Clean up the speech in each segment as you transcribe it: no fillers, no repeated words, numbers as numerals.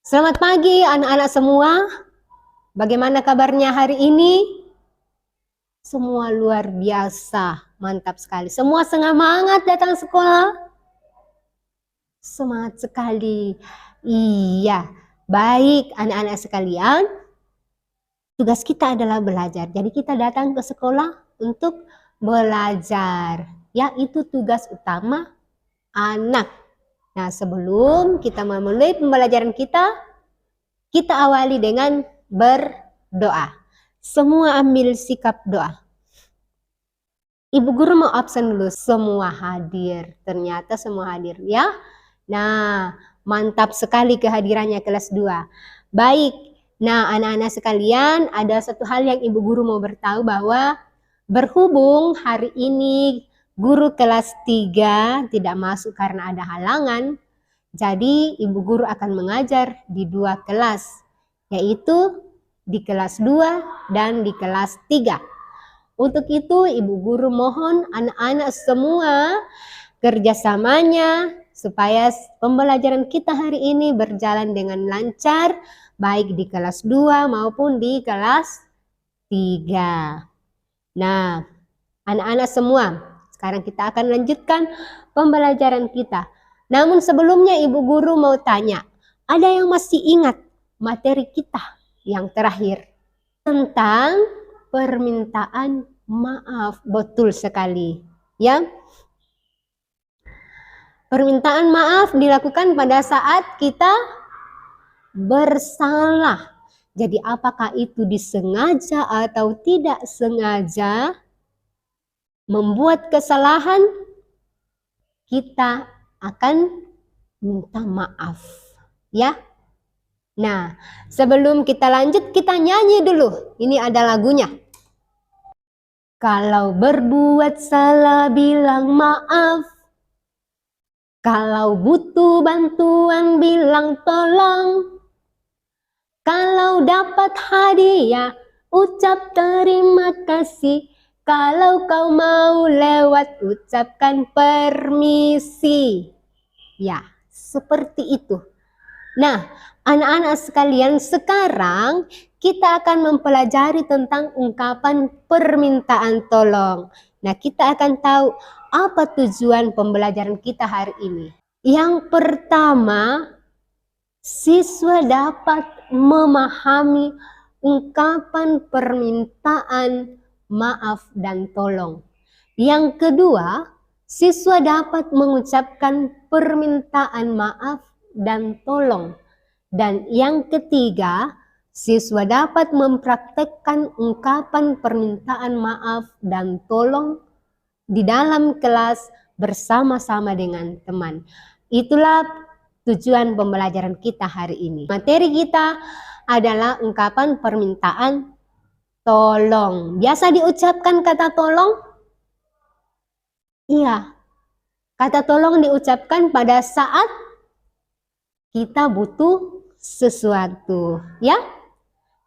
Selamat pagi anak-anak semua. Bagaimana kabarnya hari ini? Semua luar biasa, mantap sekali. Semua semangat datang sekolah? Semangat sekali. Iya, baik anak-anak sekalian. Tugas kita adalah belajar. Jadi kita datang ke sekolah untuk belajar. Ya, itu tugas utama anak. Nah, sebelum kita memulai pembelajaran kita awali dengan berdoa. Semua ambil sikap doa. Ibu guru mau absen dulu. Semua hadir. Ternyata semua hadir ya. Nah, mantap sekali kehadirannya kelas 2. Baik. Nah, anak-anak sekalian, ada satu hal yang ibu guru mau beritahu bahwa berhubung hari ini guru kelas 3 tidak masuk karena ada halangan, jadi ibu guru akan mengajar di 2 kelas, yaitu di kelas 2 dan di kelas 3. Untuk itu ibu guru mohon anak-anak semua kerjasamanya supaya pembelajaran kita hari ini berjalan dengan lancar, baik di kelas 2 maupun di kelas 3. Nah, anak-anak semua, sekarang kita akan lanjutkan pembelajaran kita. Namun sebelumnya ibu guru mau tanya, ada yang masih ingat materi kita yang terakhir tentang permintaan maaf? Betul sekali ya. Permintaan maaf dilakukan pada saat kita bersalah. Jadi apakah itu disengaja atau tidak sengaja membuat kesalahan, kita akan minta maaf ya. Nah, sebelum kita lanjut kita nyanyi dulu. Ini ada lagunya. Kalau berbuat salah bilang maaf. Kalau butuh bantuan bilang tolong. Kalau dapat hadiah ucap terima kasih. Kalau kau mau lewat ucapkan permisi. Ya, seperti itu. Nah, anak-anak sekalian, sekarang kita akan mempelajari tentang ungkapan permintaan tolong. Nah, kita akan tahu apa tujuan pembelajaran kita hari ini. Yang pertama, siswa dapat memahami ungkapan permintaan maaf dan tolong. Yang kedua, siswa dapat mengucapkan permintaan maaf dan tolong. Dan yang ketiga, siswa dapat mempraktekkan ungkapan permintaan maaf dan tolong di dalam kelas bersama-sama dengan teman. Itulah tujuan pembelajaran kita hari ini. Materi kita adalah ungkapan permintaan tolong. Biasa diucapkan kata tolong? Iya. Kata tolong diucapkan pada saat kita butuh sesuatu, ya.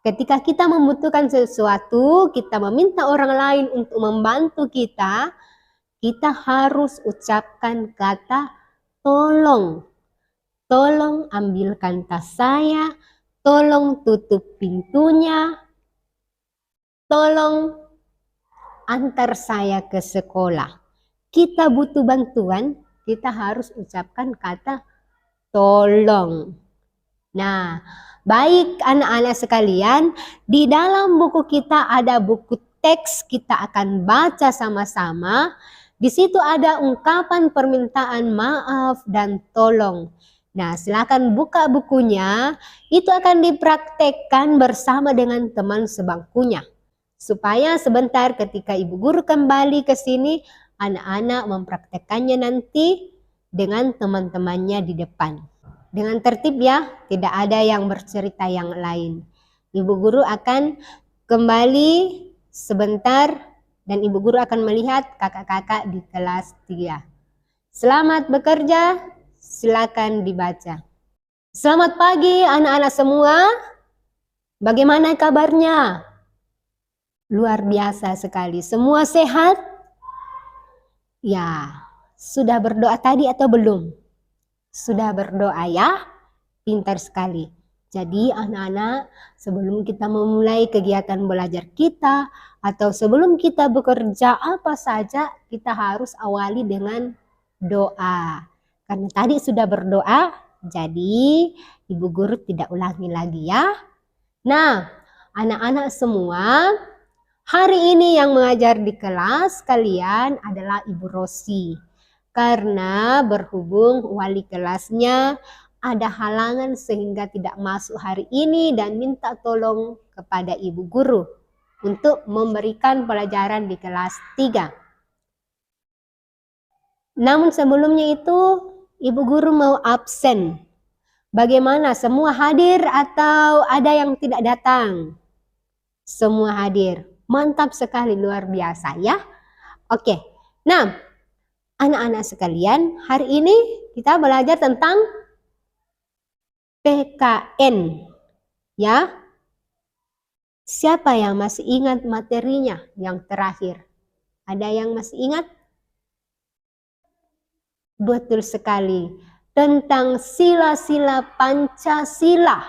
Ketika kita membutuhkan sesuatu, kita meminta orang lain untuk membantu kita harus ucapkan kata tolong. Tolong ambilkan tas saya, tolong tutup pintunya, tolong antar saya ke sekolah. Kita butuh bantuan, kita harus ucapkan kata tolong. Nah, baik anak-anak sekalian, di dalam buku kita ada buku teks, kita akan baca sama-sama. Di situ ada ungkapan permintaan maaf dan tolong. Nah, silakan buka bukunya, itu akan dipraktekkan bersama dengan teman sebangkunya. Supaya sebentar ketika ibu guru kembali ke sini, anak-anak mempraktekkannya nanti dengan teman-temannya di depan. Dengan tertib ya, tidak ada yang bercerita yang lain. Ibu guru akan kembali sebentar dan ibu guru akan melihat kakak-kakak di kelas 3. Selamat bekerja, silakan dibaca. Selamat pagi anak-anak semua. Bagaimana kabarnya? Luar biasa sekali. Semua sehat? Ya, sudah berdoa tadi atau belum? Sudah berdoa ya? Pintar sekali. Jadi anak-anak, sebelum kita memulai kegiatan belajar kita atau sebelum kita bekerja apa saja, kita harus awali dengan doa. Karena tadi sudah berdoa, jadi Ibu Guru tidak ulangi lagi ya. Nah, anak-anak semua, hari ini yang mengajar di kelas kalian adalah Ibu Rosi. Karena berhubung wali kelasnya ada halangan sehingga tidak masuk hari ini dan minta tolong kepada Ibu Guru untuk memberikan pelajaran di kelas 3. Namun sebelumnya itu Ibu Guru mau absen. Bagaimana? Semua hadir atau ada yang tidak datang? Semua hadir. Mantap sekali, luar biasa ya. Oke. Nah, anak-anak sekalian, hari ini kita belajar tentang PKN. Ya. Siapa yang masih ingat materinya yang terakhir? Ada yang masih ingat? Betul sekali. Tentang sila-sila Pancasila.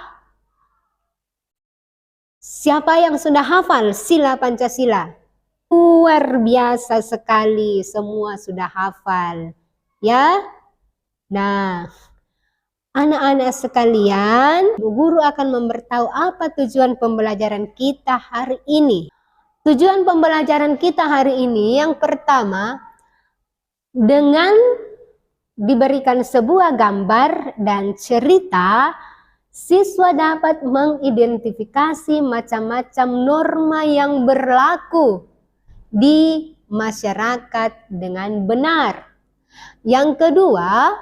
Siapa yang sudah hafal sila Pancasila? Luar biasa sekali, semua sudah hafal. Ya. Nah, anak-anak sekalian, Bu Guru akan memberitahu apa tujuan pembelajaran kita hari ini. Tujuan pembelajaran kita hari ini yang pertama, dengan diberikan sebuah gambar dan cerita, siswa dapat mengidentifikasi macam-macam norma yang berlaku di masyarakat dengan benar. Yang kedua,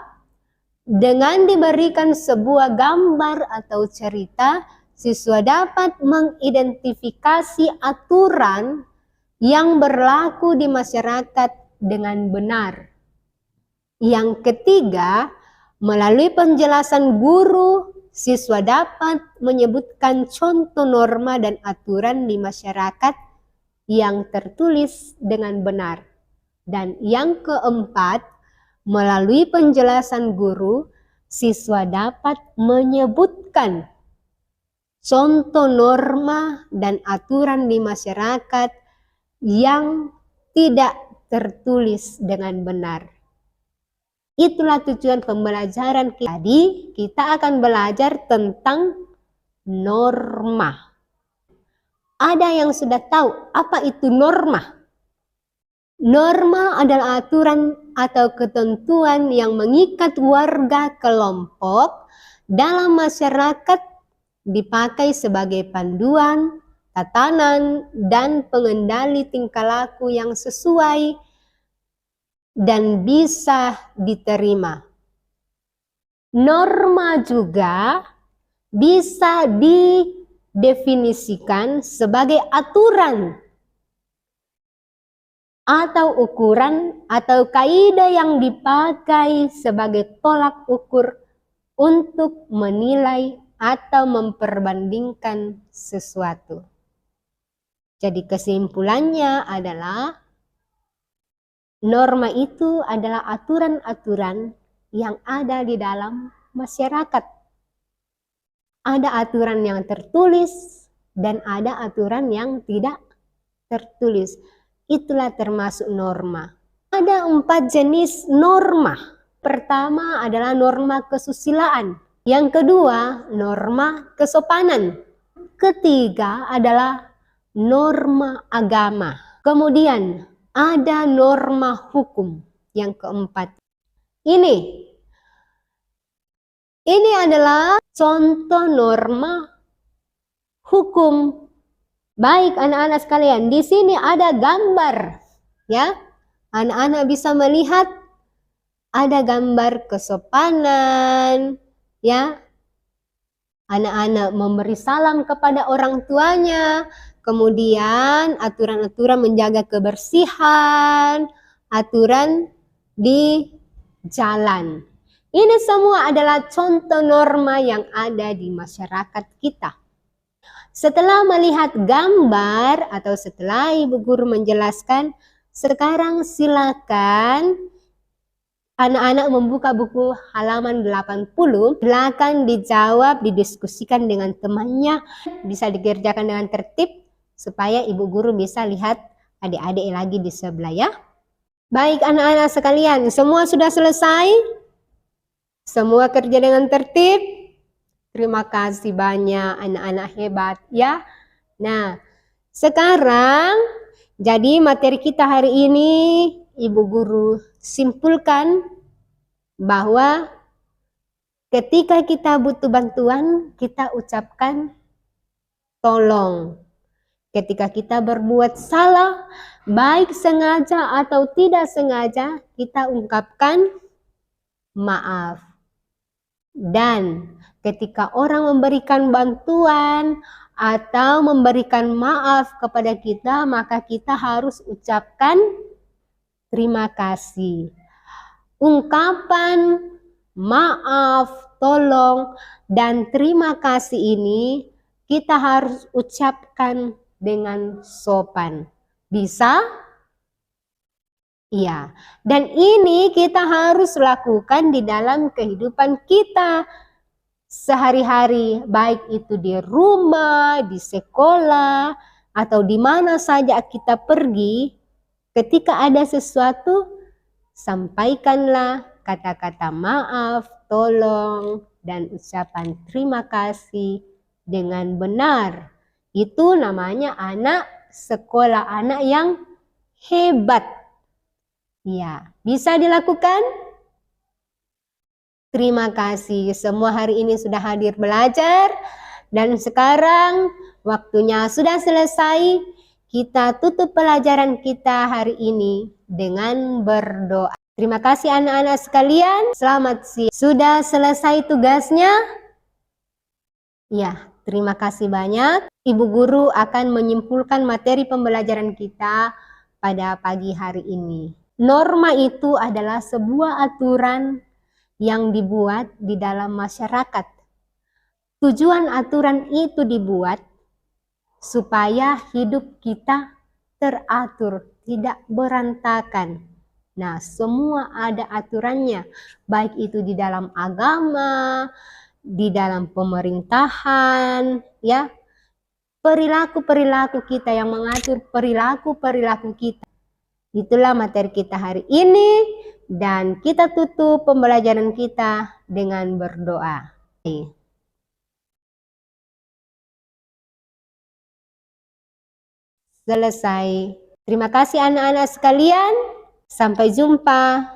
dengan diberikan sebuah gambar atau cerita, siswa dapat mengidentifikasi aturan yang berlaku di masyarakat dengan benar. Yang ketiga, melalui penjelasan guru, siswa dapat menyebutkan contoh norma dan aturan di masyarakat yang tertulis dengan benar. Dan yang keempat, melalui penjelasan guru, siswa dapat menyebutkan contoh norma dan aturan di masyarakat yang tidak tertulis dengan benar. Itulah tujuan pembelajaran kita. Jadi, kita akan belajar tentang norma. Ada yang sudah tahu apa itu norma? Norma adalah aturan atau ketentuan yang mengikat warga kelompok dalam masyarakat, dipakai sebagai panduan, tatanan, dan pengendali tingkah laku yang sesuai dan bisa diterima. Norma juga bisa didefinisikan sebagai aturan atau ukuran atau kaidah yang dipakai sebagai tolak ukur untuk menilai atau memperbandingkan sesuatu. Jadi kesimpulannya adalah norma itu adalah aturan-aturan yang ada di dalam masyarakat. Ada aturan yang tertulis dan ada aturan yang tidak tertulis. Itulah termasuk norma. Ada 4 jenis norma. Pertama adalah norma kesusilaan. Yang kedua, norma kesopanan. Ketiga adalah norma agama. Kemudian ada norma hukum. Yang keempat. Ini adalah contoh norma hukum. Baik anak-anak sekalian, di sini ada gambar, ya. Anak-anak bisa melihat ada gambar kesopanan, ya. Anak-anak memberi salam kepada orang tuanya, kemudian aturan-aturan menjaga kebersihan, aturan di jalan. Ini semua adalah contoh norma yang ada di masyarakat kita. Setelah melihat gambar atau setelah Ibu Guru menjelaskan, sekarang silakan Anak-anak membuka buku halaman 80, silakan dijawab, didiskusikan dengan temannya, bisa dikerjakan dengan tertib supaya ibu guru bisa lihat adik-adik lagi di sebelah ya. Baik anak-anak sekalian, semua sudah selesai? Semua kerja dengan tertib? Terima kasih banyak anak-anak hebat ya. Nah, sekarang jadi materi kita hari ini ibu guru simpulkan bahwa ketika kita butuh bantuan, kita ucapkan tolong. Ketika kita berbuat salah, baik sengaja atau tidak sengaja, kita ungkapkan maaf. Dan ketika orang memberikan bantuan atau memberikan maaf kepada kita, maka kita harus ucapkan terima kasih. Ungkapan maaf, tolong, dan terima kasih ini kita harus ucapkan dengan sopan. Bisa? Iya. Dan ini kita harus lakukan di dalam kehidupan kita sehari-hari, baik itu di rumah, di sekolah, atau di mana saja kita pergi. Ketika ada sesuatu, sampaikanlah kata-kata maaf, tolong, dan ucapan terima kasih dengan benar. Itu namanya anak sekolah, anak yang hebat. Ya, bisa dilakukan? Terima kasih semua hari ini sudah hadir belajar. Dan sekarang waktunya sudah selesai. Kita tutup pelajaran kita hari ini dengan berdoa. Terima kasih anak-anak sekalian. Selamat siang. Sudah selesai tugasnya? Ya, terima kasih banyak. Ibu guru akan menyimpulkan materi pembelajaran kita pada pagi hari ini. Norma itu adalah sebuah aturan yang dibuat di dalam masyarakat. Tujuan aturan itu dibuat supaya hidup kita teratur, tidak berantakan. Nah, semua ada aturannya, baik itu di dalam agama, di dalam pemerintahan, ya. Perilaku-perilaku kita yang mengatur perilaku-perilaku kita. Itulah materi kita hari ini, dan kita tutup pembelajaran kita dengan berdoa. Selesai. Terima kasih anak-anak sekalian. Sampai jumpa.